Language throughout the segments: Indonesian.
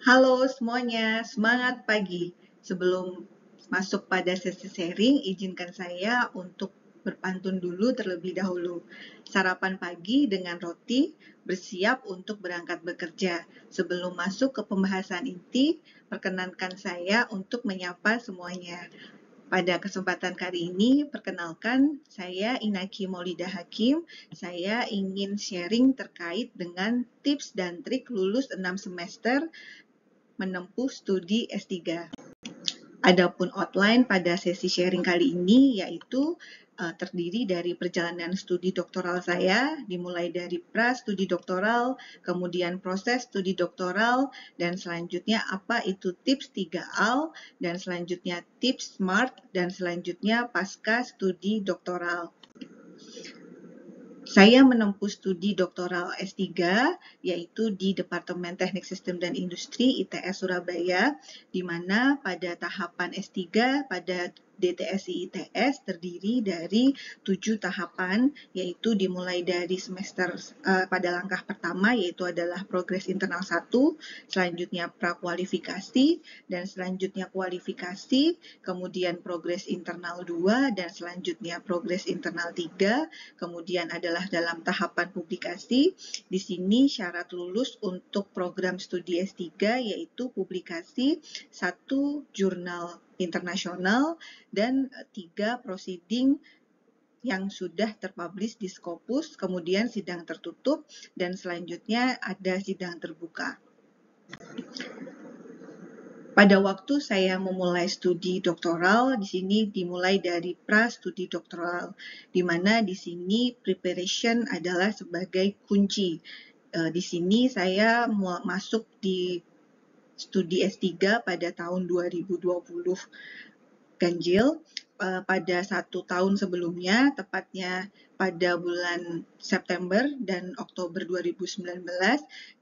Halo semuanya, semangat pagi. Sebelum masuk pada sesi sharing, izinkan saya untuk berpantun dulu terlebih dahulu. Sarapan pagi dengan roti, bersiap untuk berangkat bekerja. Sebelum masuk ke pembahasan inti, perkenankan saya untuk menyapa semuanya. Pada kesempatan kali ini, perkenalkan, saya Inaki Maulida Hakim. Saya ingin sharing terkait dengan tips dan trik lulus 6 semester menempuh studi S3. Adapun outline pada sesi sharing kali ini yaitu terdiri dari perjalanan studi doktoral saya, dimulai dari pra studi doktoral, kemudian proses studi doktoral, dan selanjutnya apa itu tips 3AL, dan selanjutnya tips SMART, dan selanjutnya pasca studi doktoral. Saya menempuh studi doktoral S3, yaitu di Departemen Teknik Sistem dan Industri ITS Surabaya, di mana pada tahapan S3 pada DTSI ITS terdiri dari 7 tahapan, yaitu dimulai dari semester pada langkah pertama, yaitu adalah progres internal 1, selanjutnya prakualifikasi, dan selanjutnya kualifikasi, kemudian progres internal 2, dan selanjutnya progres internal 3, kemudian adalah dalam tahapan publikasi. Di sini syarat lulus untuk program studi S3 yaitu publikasi 1 jurnal internasional dan 3 proceeding yang sudah terpublish di Scopus, kemudian sidang tertutup, dan selanjutnya ada sidang terbuka. Pada waktu saya memulai studi doktoral, di sini dimulai dari pra studi doktoral, di mana di sini preparation adalah sebagai kunci. Di sini saya masuk di studi S3 pada tahun 2020 ganjil. Pada 1 tahun sebelumnya, tepatnya pada bulan September dan Oktober 2019,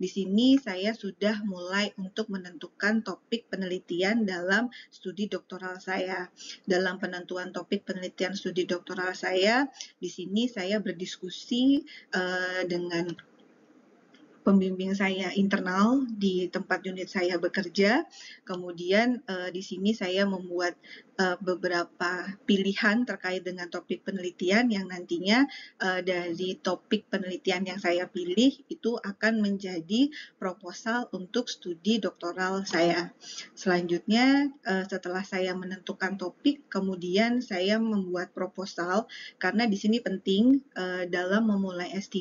di sini saya sudah mulai untuk menentukan topik penelitian dalam studi doktoral saya. Dalam penentuan topik penelitian studi doktoral saya, di sini saya berdiskusi dengan pembimbing saya internal di tempat unit saya bekerja. Kemudian di sini saya membuat beberapa pilihan terkait dengan topik penelitian yang nantinya dari topik penelitian yang saya pilih itu akan menjadi proposal untuk studi doktoral saya. Selanjutnya setelah saya menentukan topik, kemudian saya membuat proposal karena di sini penting dalam memulai S3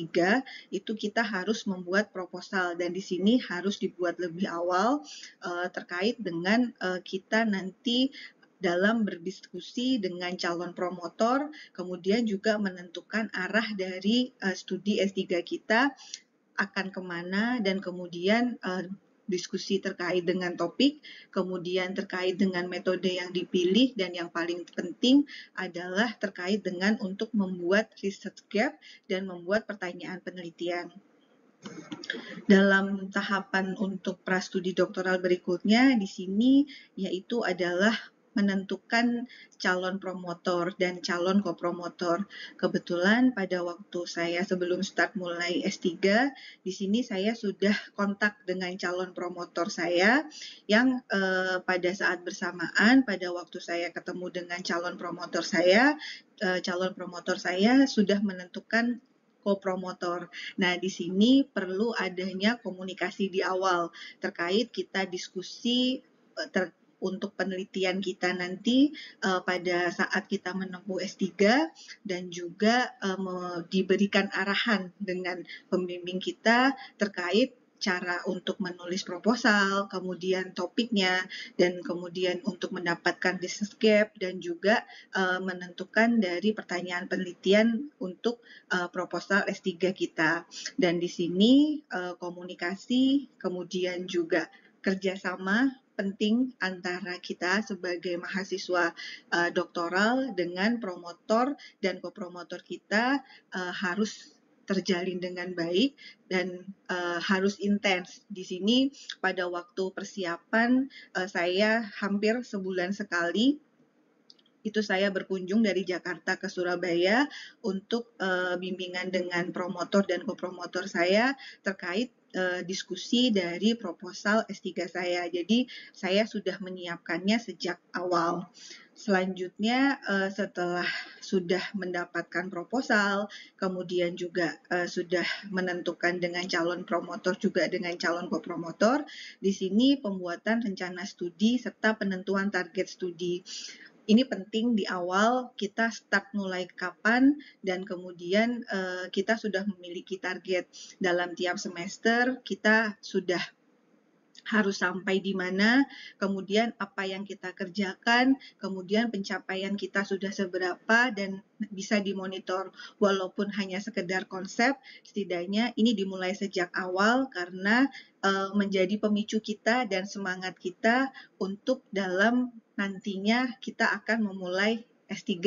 itu kita harus membuat proposal dan di sini harus dibuat lebih awal terkait dengan kita nanti dalam berdiskusi dengan calon promotor, kemudian juga menentukan arah dari studi S3 kita akan kemana, dan kemudian diskusi terkait dengan topik, kemudian terkait dengan metode yang dipilih, dan yang paling penting adalah terkait dengan untuk membuat research gap dan membuat pertanyaan penelitian. Dalam tahapan untuk prastudi doktoral berikutnya di sini yaitu adalah menentukan calon promotor dan calon kopromotor. Kebetulan pada waktu saya sebelum start mulai S3, di sini saya sudah kontak dengan calon promotor saya yang pada saat bersamaan pada waktu saya ketemu dengan calon promotor saya sudah menentukan kopromotor. Nah, di sini perlu adanya komunikasi di awal terkait kita diskusi untuk penelitian kita nanti pada saat kita menempuh S3 dan juga diberikan arahan dengan pembimbing kita terkait cara untuk menulis proposal, kemudian topiknya, dan kemudian untuk mendapatkan business gap, dan juga menentukan dari pertanyaan penelitian untuk proposal S3 kita. Dan di sini komunikasi, kemudian juga kerjasama penting antara kita sebagai mahasiswa doktoral dengan promotor dan kopromotor kita harus terjalin dengan baik dan harus intens. Di sini pada waktu persiapan saya hampir sebulan sekali itu saya berkunjung dari Jakarta ke Surabaya untuk bimbingan dengan promotor dan kopromotor saya terkait diskusi dari proposal S3 saya. Jadi saya sudah menyiapkannya sejak awal. Selanjutnya setelah sudah mendapatkan proposal, kemudian juga sudah menentukan dengan calon promotor juga dengan calon kopromotor, di sini pembuatan rencana studi serta penentuan target studi. Ini penting di awal kita start mulai kapan dan kemudian kita sudah memiliki target dalam tiap semester, kita sudah harus sampai di mana, kemudian apa yang kita kerjakan, kemudian pencapaian kita sudah seberapa dan bisa dimonitor. Walaupun hanya sekedar konsep, setidaknya ini dimulai sejak awal karena menjadi pemicu kita dan semangat kita untuk dalam nantinya kita akan memulai S3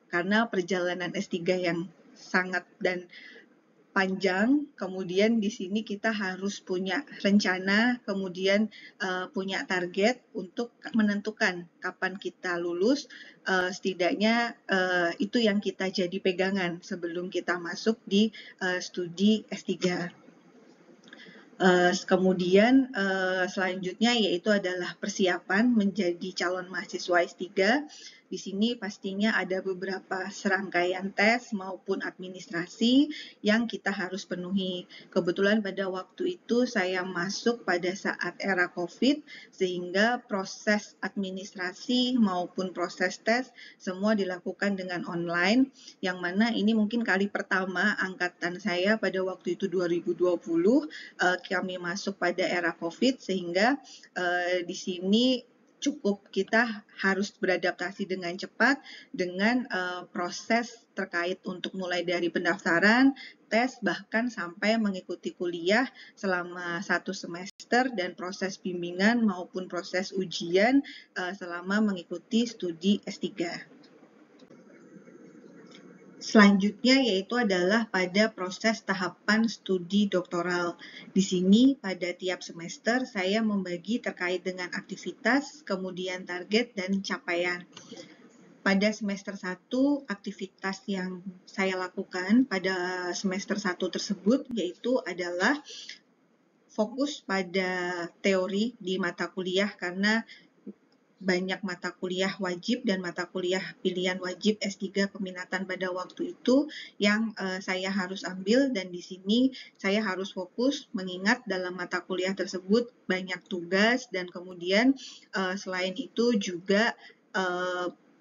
karena perjalanan S3 yang sangat dan panjang, kemudian di sini kita harus punya rencana, kemudian punya target untuk menentukan kapan kita lulus, setidaknya itu yang kita jadi pegangan sebelum kita masuk di studi S3. Kemudian selanjutnya yaitu adalah persiapan menjadi calon mahasiswa S3. Di sini pastinya ada beberapa serangkaian tes maupun administrasi yang kita harus penuhi. Kebetulan pada waktu itu saya masuk pada saat era COVID, sehingga proses administrasi maupun proses tes semua dilakukan dengan online, yang mana ini mungkin kali pertama angkatan saya pada waktu itu 2020 kami masuk pada era COVID, sehingga di sini cukup kita harus beradaptasi dengan cepat dengan proses terkait untuk mulai dari pendaftaran, tes, bahkan sampai mengikuti kuliah selama 1 semester dan proses bimbingan maupun proses ujian selama mengikuti studi S3. Selanjutnya yaitu adalah pada proses tahapan studi doktoral. Di sini pada tiap semester saya membagi terkait dengan aktivitas, kemudian target dan capaian. Pada semester 1, aktivitas yang saya lakukan pada semester 1 tersebut yaitu adalah fokus pada teori di mata kuliah karena banyak mata kuliah wajib dan mata kuliah pilihan wajib S3 peminatan pada waktu itu yang saya harus ambil, dan di sini saya harus fokus mengingat dalam mata kuliah tersebut banyak tugas dan kemudian selain itu juga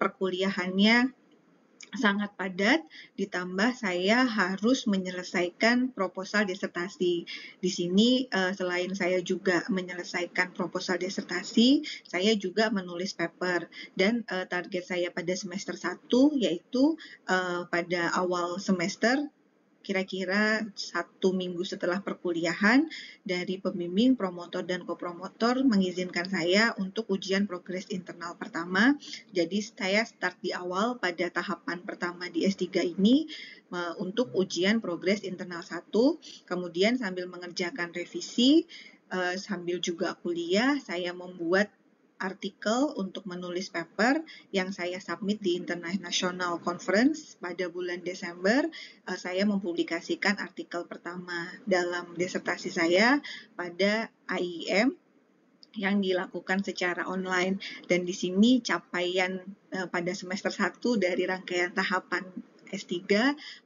perkuliahannya sangat padat, ditambah saya harus menyelesaikan proposal disertasi. Di sini selain saya juga menyelesaikan proposal disertasi, saya juga menulis paper, dan target saya pada semester 1 yaitu pada awal semester, kira-kira 1 minggu setelah perkuliahan, dari pembimbing, promotor, dan kopromotor mengizinkan saya untuk ujian progres internal pertama. Jadi saya start di awal pada tahapan pertama di S3 ini untuk ujian progres internal 1, kemudian sambil mengerjakan revisi, sambil juga kuliah, saya membuat artikel untuk menulis paper yang saya submit di International Conference pada bulan Desember. Saya mempublikasikan artikel pertama dalam disertasi saya pada IEM yang dilakukan secara online, dan di sini capaian pada semester 1 dari rangkaian tahapan S3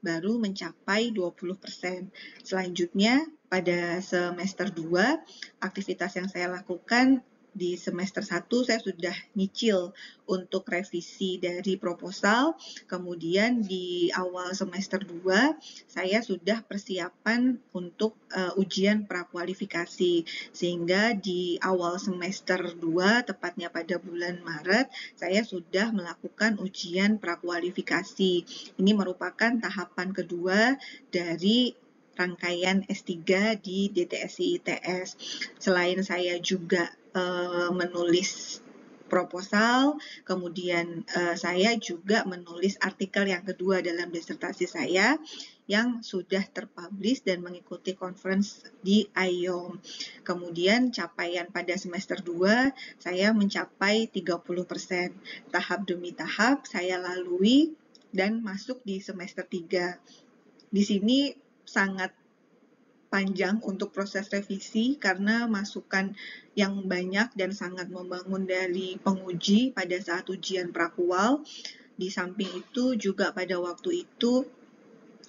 baru mencapai 20%. Selanjutnya pada semester 2, aktivitas yang saya lakukan di semester 1 saya sudah nyicil untuk revisi dari proposal, kemudian di awal semester 2 saya sudah persiapan untuk ujian prakualifikasi, sehingga di awal semester 2 tepatnya pada bulan Maret saya sudah melakukan ujian prakualifikasi. Ini merupakan tahapan kedua dari rangkaian S3 di DTSI ITS. Selain saya juga menulis proposal, kemudian saya juga menulis artikel yang kedua dalam disertasi saya yang sudah terpublish dan mengikuti conference di IOM. Kemudian capaian pada semester 2 saya mencapai 30%. Tahap demi tahap saya lalui dan masuk di semester 3. Di sini sangat panjang untuk proses revisi karena masukan yang banyak dan sangat membangun dari penguji pada saat ujian prakual. Di samping itu juga pada waktu itu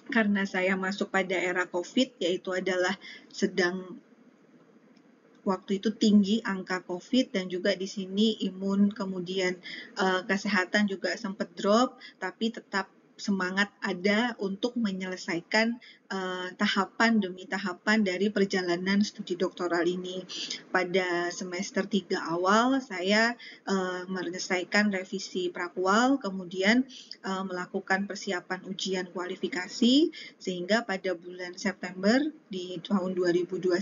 karena saya masuk pada era COVID, yaitu adalah sedang waktu itu tinggi angka COVID dan juga di sini imun kemudian kesehatan juga sempat drop, tapi tetap semangat ada untuk menyelesaikan tahapan demi tahapan dari perjalanan studi doktoral ini. Pada semester 3 awal saya menyelesaikan revisi prakual, kemudian melakukan persiapan ujian kualifikasi, sehingga pada bulan September di tahun 2021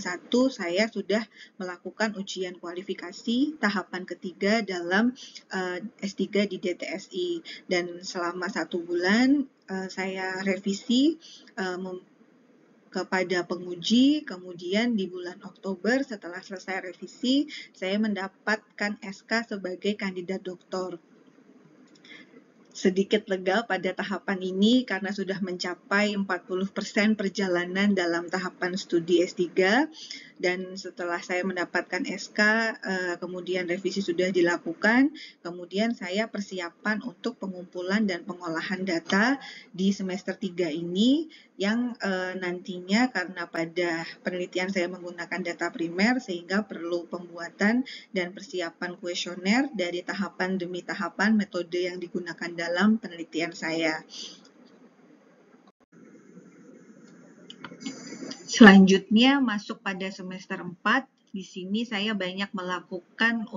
saya sudah melakukan ujian kualifikasi tahapan ketiga dalam S3 di DTSI, dan selama 1 bulan saya revisi kepada penguji, kemudian di bulan Oktober setelah selesai revisi saya mendapatkan SK sebagai kandidat doktor. Sedikit lega pada tahapan ini karena sudah mencapai 40% perjalanan dalam tahapan studi S3, dan setelah saya mendapatkan SK, kemudian revisi sudah dilakukan, kemudian saya persiapan untuk pengumpulan dan pengolahan data di semester 3 ini yang nantinya karena pada penelitian saya menggunakan data primer sehingga perlu pembuatan dan persiapan kuesioner dari tahapan demi tahapan metode yang digunakan dalam penelitian saya. Selanjutnya masuk pada semester 4, di sini saya banyak melakukan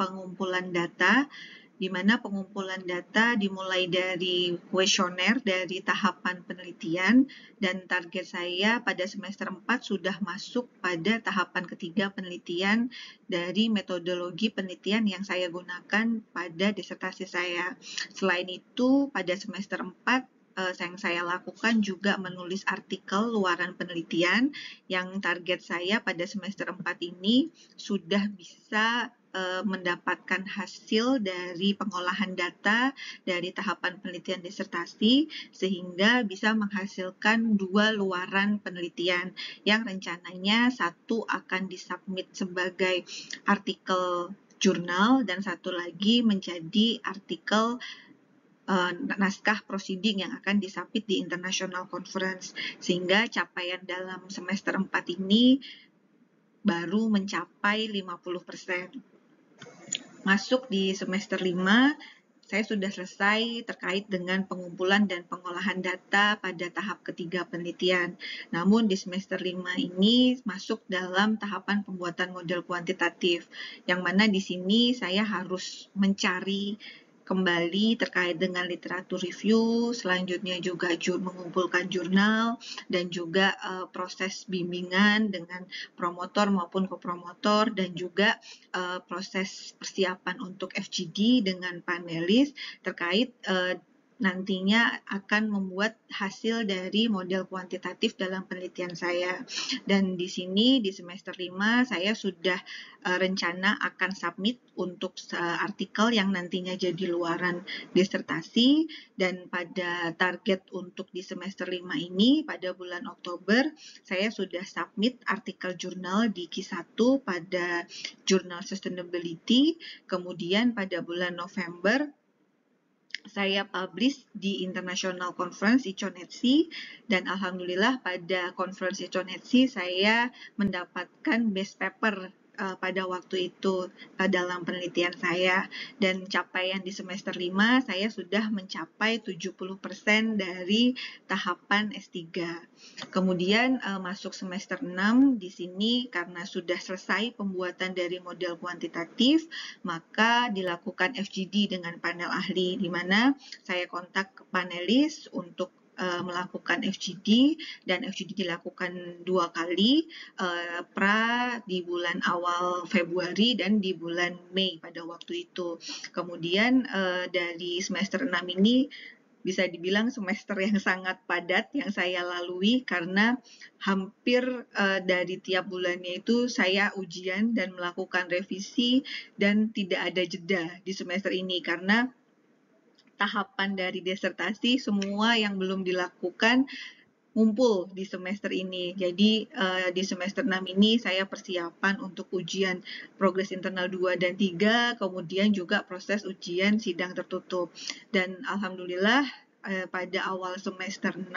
pengumpulan data, di mana pengumpulan data dimulai dari kuesioner dari tahapan penelitian, dan target saya pada semester 4 sudah masuk pada tahapan ketiga penelitian dari metodologi penelitian yang saya gunakan pada disertasi saya. Selain itu, pada semester 4 yang saya lakukan juga menulis artikel luaran penelitian yang target saya pada semester 4 ini sudah bisa mendapatkan hasil dari pengolahan data dari tahapan penelitian disertasi sehingga bisa menghasilkan 2 luaran penelitian yang rencananya satu akan disubmit sebagai artikel jurnal dan satu lagi menjadi artikel naskah proceeding yang akan disubmit di International Conference, sehingga capaian dalam semester 4 ini baru mencapai 50%. Masuk di semester 5, saya sudah selesai terkait dengan pengumpulan dan pengolahan data pada tahap ketiga penelitian. Namun di semester 5 ini masuk dalam tahapan pembuatan model kuantitatif, yang mana di sini saya harus mencari kembali terkait dengan literatur review, selanjutnya juga mengumpulkan jurnal, dan juga proses bimbingan dengan promotor maupun kopromotor, dan juga proses persiapan untuk FGD dengan panelis terkait nantinya akan membuat hasil dari model kuantitatif dalam penelitian saya. Dan di sini di semester 5 saya sudah rencana akan submit untuk artikel yang nantinya jadi luaran disertasi, dan pada target untuk di semester 5 ini pada bulan Oktober saya sudah submit artikel jurnal di Q1 pada Jurnal Sustainability, kemudian pada bulan November saya publish di International Conference ICONETSI, dan alhamdulillah pada Conference ICONETSI saya mendapatkan best paper pada waktu itu dalam penelitian saya, dan capaian di semester 5 saya sudah mencapai 70% dari tahapan S3. Kemudian masuk semester 6, di sini karena sudah selesai pembuatan dari model kuantitatif, maka dilakukan FGD dengan panel ahli, di mana saya kontak ke panelis untuk melakukan FGD, dan FGD dilakukan 2 kali, pra di bulan awal Februari dan di bulan Mei pada waktu itu. Kemudian dari semester 6 ini bisa dibilang semester yang sangat padat yang saya lalui karena hampir dari tiap bulannya itu saya ujian dan melakukan revisi, dan tidak ada jeda di semester ini karena tahapan dari disertasi semua yang belum dilakukan ngumpul di semester ini. Jadi di semester 6 ini saya persiapan untuk ujian progres internal 2 dan 3, kemudian juga proses ujian sidang tertutup. Dan alhamdulillah pada awal semester 6,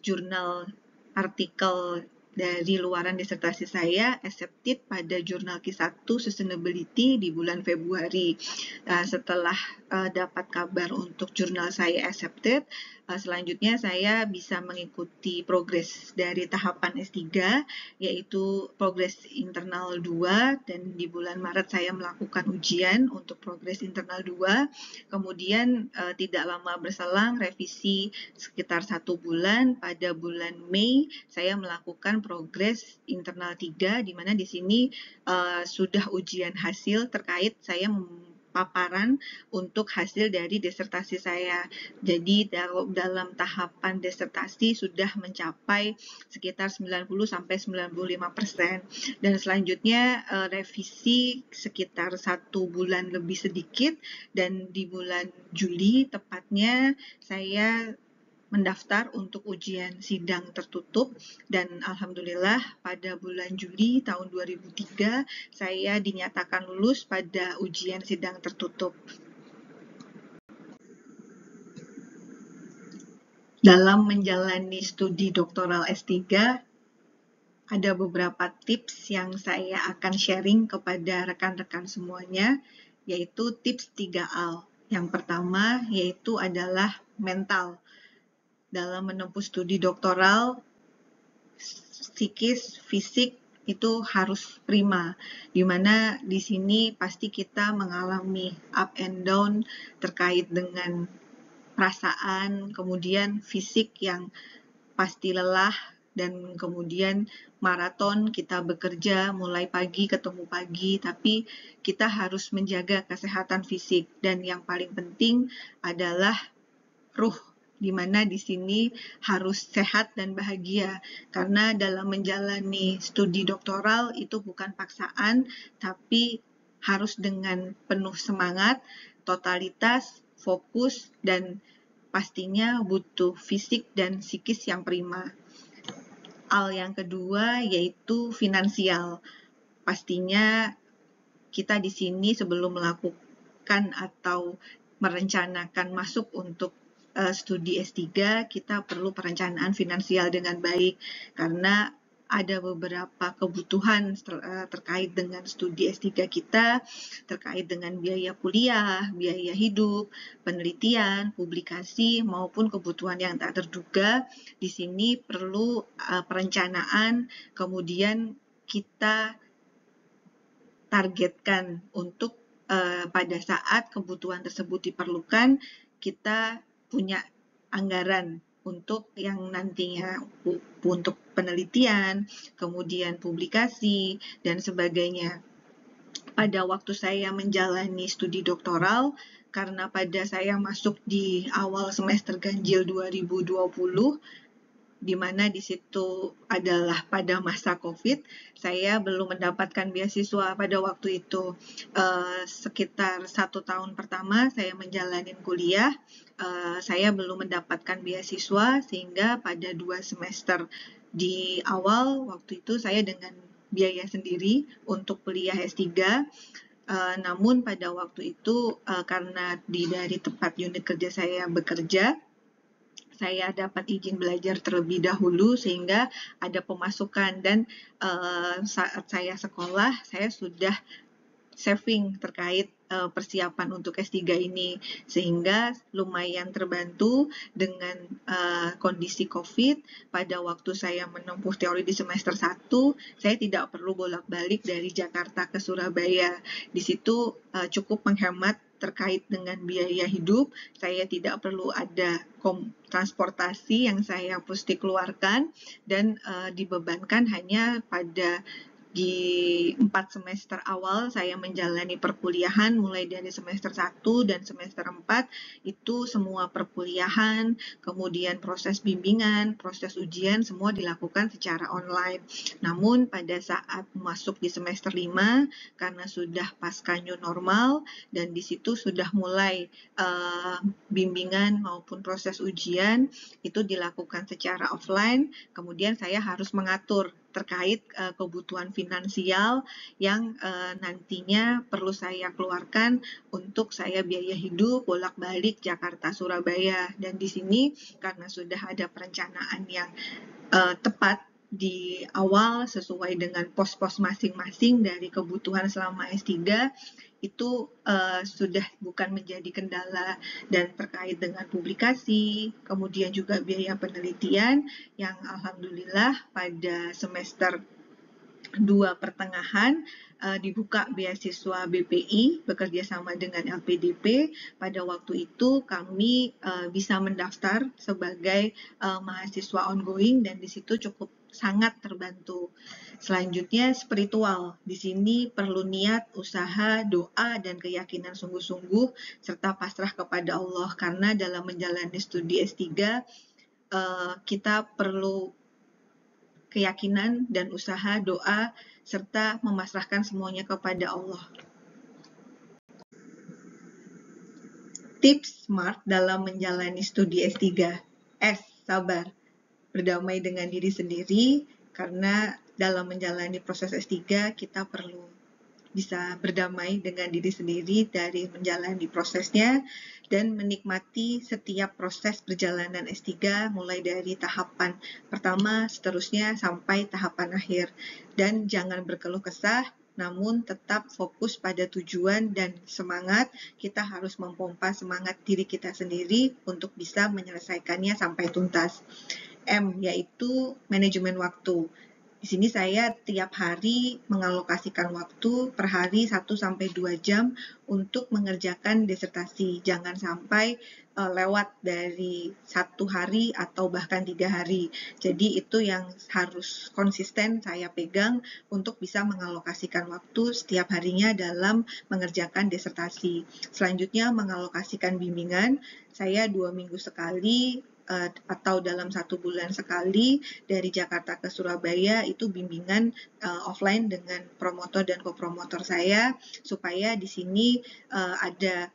jurnal artikel dari luaran disertasi saya accepted pada jurnal Q1 Sustainability di bulan Februari. Setelah dapat kabar untuk jurnal saya accepted, selanjutnya saya bisa mengikuti progres dari tahapan S3, yaitu progres internal 2, dan di bulan Maret saya melakukan ujian untuk progres internal 2. Kemudian tidak lama berselang revisi sekitar 1 bulan, pada bulan Mei saya melakukan progres internal 3, di mana di sini sudah ujian hasil terkait saya paparan untuk hasil dari disertasi saya. Jadi dalam tahapan disertasi sudah mencapai sekitar 90-95%. Dan selanjutnya revisi sekitar 1 bulan lebih sedikit, dan di bulan Juli tepatnya saya mendaftar untuk ujian sidang tertutup, dan alhamdulillah pada bulan Juli tahun 2003 saya dinyatakan lulus pada ujian sidang tertutup. Dalam menjalani studi doktoral S3, ada beberapa tips yang saya akan sharing kepada rekan-rekan semuanya, yaitu tips 3A. Yang pertama yaitu adalah mental. Dalam menempuh studi doktoral, psikis, fisik itu harus prima, di mana di sini pasti kita mengalami up and down terkait dengan perasaan, kemudian fisik yang pasti lelah, dan kemudian maraton kita bekerja mulai pagi ketemu pagi, tapi kita harus menjaga kesehatan fisik, dan yang paling penting adalah ruh, di mana di sini harus sehat dan bahagia, karena dalam menjalani studi doktoral itu bukan paksaan, tapi harus dengan penuh semangat, totalitas, fokus, dan pastinya butuh fisik dan psikis yang prima. Hal yang kedua yaitu finansial. Pastinya kita di sini sebelum melakukan atau merencanakan masuk untuk studi S3, kita perlu perencanaan finansial dengan baik, karena ada beberapa kebutuhan terkait dengan studi S3 kita, terkait dengan biaya kuliah, biaya hidup, penelitian, publikasi, maupun kebutuhan yang tak terduga. Di sini perlu perencanaan, kemudian kita targetkan untuk pada saat kebutuhan tersebut diperlukan, kita punya anggaran untuk yang nantinya untuk penelitian, kemudian publikasi, dan sebagainya. Pada waktu saya menjalani studi doktoral, karena pada saya masuk di awal semester ganjil 2020, di mana di situ adalah pada masa COVID, saya belum mendapatkan beasiswa pada waktu itu. Sekitar 1 tahun pertama saya menjalani kuliah, saya belum mendapatkan beasiswa, sehingga pada 2 semester di awal waktu itu saya dengan biaya sendiri untuk kuliah S3. Namun pada waktu itu karena dari tempat unit kerja saya bekerja, saya dapat izin belajar terlebih dahulu sehingga ada pemasukan, dan saat saya sekolah saya sudah saving terkait persiapan untuk S3 ini, sehingga lumayan terbantu dengan kondisi COVID. Pada waktu saya menempuh teori di semester 1, saya tidak perlu bolak-balik dari Jakarta ke Surabaya. Di situ cukup menghemat terkait dengan biaya hidup, saya tidak perlu ada transportasi yang saya mesti keluarkan, dan dibebankan hanya pada di 4 semester awal saya menjalani perkuliahan mulai dari semester 1 dan semester 4 itu semua perkuliahan, kemudian proses bimbingan, proses ujian semua dilakukan secara online. Namun pada saat masuk di semester 5 karena sudah pasca new normal dan di situ sudah mulai bimbingan maupun proses ujian itu dilakukan secara offline, kemudian saya harus mengatur terkait kebutuhan finansial yang nantinya perlu saya keluarkan untuk saya biaya hidup bolak-balik Jakarta Surabaya. Dan di sini karena sudah ada perencanaan yang tepat di awal sesuai dengan pos-pos masing-masing dari kebutuhan selama S3 itu sudah bukan menjadi kendala, dan terkait dengan publikasi, kemudian juga biaya penelitian yang alhamdulillah pada semester 2 pertengahan dibuka beasiswa BPI bekerja sama dengan LPDP. Pada waktu itu kami bisa mendaftar sebagai mahasiswa ongoing dan di situ cukup sangat terbantu. Selanjutnya spiritual. Di sini perlu niat, usaha, doa, dan keyakinan sungguh-sungguh serta pasrah kepada Allah karena dalam menjalani studi S3 kita perlu keyakinan dan usaha, doa, serta memasrahkan semuanya kepada Allah. Tips SMART dalam menjalani studi S3. S. Sabar. Berdamai dengan diri sendiri, karena dalam menjalani proses S3 kita perlu bisa berdamai dengan diri sendiri dari menjalani prosesnya dan menikmati setiap proses perjalanan S3 mulai dari tahapan pertama seterusnya sampai tahapan akhir, dan jangan berkeluh kesah namun tetap fokus pada tujuan dan semangat. Kita harus mempompa semangat diri kita sendiri untuk bisa menyelesaikannya sampai tuntas. M, yaitu manajemen waktu. Di sini saya tiap hari mengalokasikan waktu per hari 1-2 jam untuk mengerjakan disertasi. Jangan sampai lewat dari 1 hari atau bahkan 3 hari. Jadi itu yang harus konsisten saya pegang untuk bisa mengalokasikan waktu setiap harinya dalam mengerjakan disertasi. Selanjutnya mengalokasikan bimbingan. Saya 2 minggu sekali atau dalam 1 bulan sekali dari Jakarta ke Surabaya itu bimbingan offline dengan promotor dan kopromotor saya, supaya di sini ada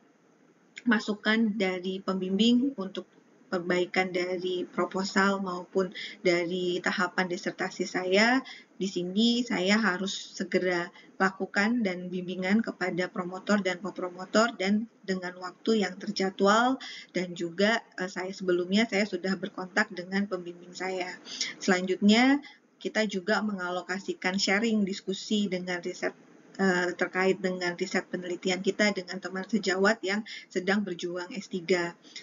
masukan dari pembimbing untuk perbaikan dari proposal maupun dari tahapan disertasi saya. Di sini saya harus segera lakukan dan bimbingan kepada promotor dan kopromotor dan dengan waktu yang terjadwal, dan juga saya sudah berkontak dengan pembimbing saya. Selanjutnya kita juga mengalokasikan sharing diskusi dengan riset terkait dengan riset penelitian kita dengan teman sejawat yang sedang berjuang S3.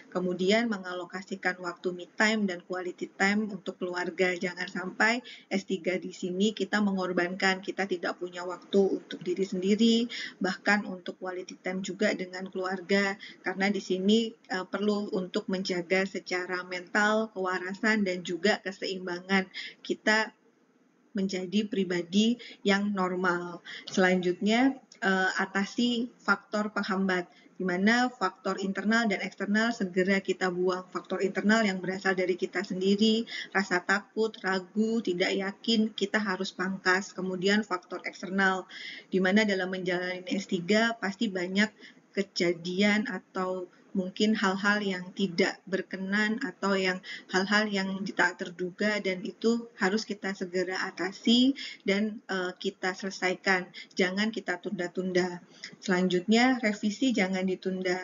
Kemudian mengalokasikan waktu me time dan quality time untuk keluarga. Jangan sampai S3 di sini kita mengorbankan, kita tidak punya waktu untuk diri sendiri, bahkan untuk quality time juga dengan keluarga, karena di sini perlu untuk menjaga secara mental, kewarasan, dan juga keseimbangan kita menjadi pribadi yang normal. Selanjutnya, atasi faktor penghambat, di mana faktor internal dan eksternal segera kita buang. Faktor internal yang berasal dari kita sendiri, rasa takut, ragu, tidak yakin, kita harus pangkas. Kemudian faktor eksternal, di mana dalam menjalani S3 pasti banyak kejadian atau mungkin hal-hal yang tidak berkenan atau hal-hal yang tak terduga, dan itu harus kita segera atasi dan kita selesaikan. Jangan kita tunda-tunda. Selanjutnya, revisi jangan ditunda.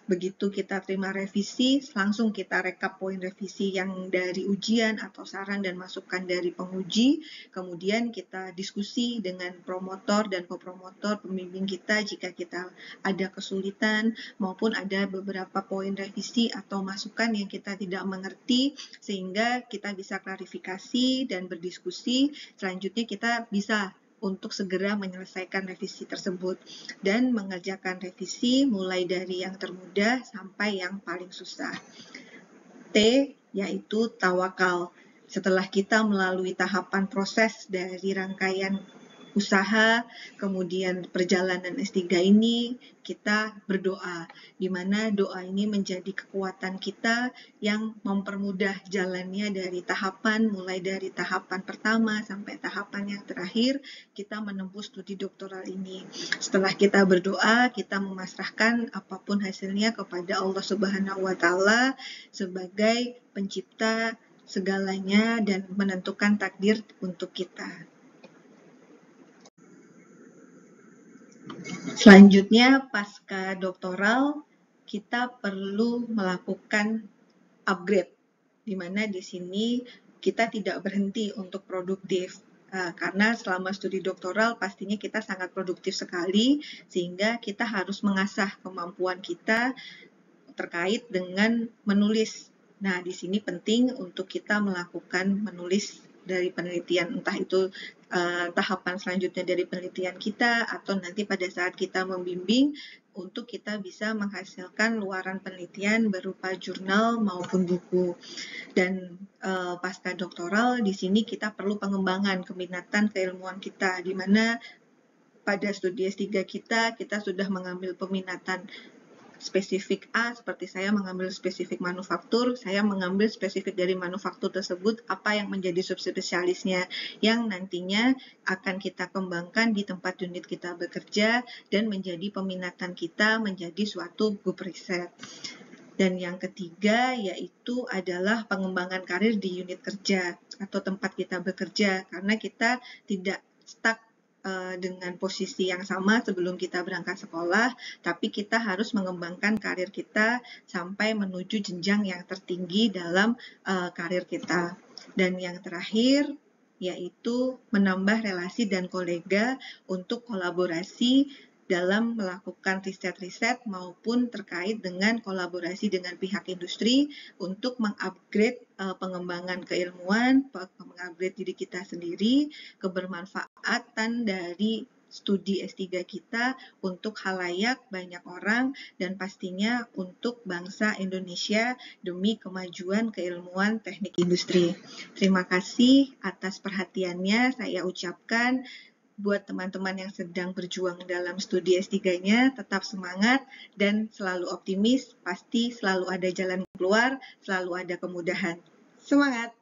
Begitu kita terima revisi, langsung kita rekap poin revisi yang dari ujian atau saran dan masukan dari penguji. Kemudian kita diskusi dengan promotor dan kopromotor pembimbing kita jika kita ada kesulitan maupun ada beberapa poin revisi atau masukan yang kita tidak mengerti, sehingga kita bisa klarifikasi dan berdiskusi. Selanjutnya kita bisa untuk segera menyelesaikan revisi tersebut dan mengerjakan revisi mulai dari yang termudah sampai yang paling susah. T, yaitu tawakal. Setelah kita melalui tahapan proses dari rangkaian usaha, kemudian perjalanan S3 ini, kita berdoa, di mana doa ini menjadi kekuatan kita yang mempermudah jalannya dari tahapan, mulai dari tahapan pertama sampai tahapan yang terakhir, kita menempuh studi doktoral ini. Setelah kita berdoa, kita memasrahkan apapun hasilnya kepada Allah Subhanahu wa Ta'ala sebagai pencipta segalanya dan menentukan takdir untuk kita. Selanjutnya, pasca doktoral, kita perlu melakukan upgrade, di mana di sini kita tidak berhenti untuk produktif. Karena selama studi doktoral pastinya kita sangat produktif sekali, sehingga kita harus mengasah kemampuan kita terkait dengan menulis. Nah, di sini penting untuk kita melakukan menulis dari penelitian, entah itu tahapan selanjutnya dari penelitian kita atau nanti pada saat kita membimbing untuk kita bisa menghasilkan luaran penelitian berupa jurnal maupun buku. Dan pasca doktoral di sini kita perlu pengembangan keminatan keilmuan kita, di mana pada studi S3 kita sudah mengambil peminatan spesifik A, seperti saya mengambil spesifik manufaktur, saya mengambil spesifik dari manufaktur tersebut apa yang menjadi subspesialisnya yang nantinya akan kita kembangkan di tempat unit kita bekerja dan menjadi peminatan kita menjadi suatu grup riset. Dan yang ketiga yaitu adalah pengembangan karir di unit kerja atau tempat kita bekerja, karena kita tidak stuck dengan posisi yang sama sebelum kita berangkat sekolah, tapi kita harus mengembangkan karir kita sampai menuju jenjang yang tertinggi dalam karir kita. Dan yang terakhir yaitu menambah relasi dan kolega untuk kolaborasi dalam melakukan riset-riset maupun terkait dengan kolaborasi dengan pihak industri untuk mengupgrade pengembangan keilmuan, mengupgrade diri kita sendiri, kebermanfaatan dari studi S3 kita untuk khalayak banyak orang dan pastinya untuk bangsa Indonesia demi kemajuan keilmuan teknik industri. Terima kasih atas perhatiannya saya ucapkan. Buat teman-teman yang sedang berjuang dalam studi S3-nya, tetap semangat dan selalu optimis, pasti selalu ada jalan keluar, selalu ada kemudahan. Semangat!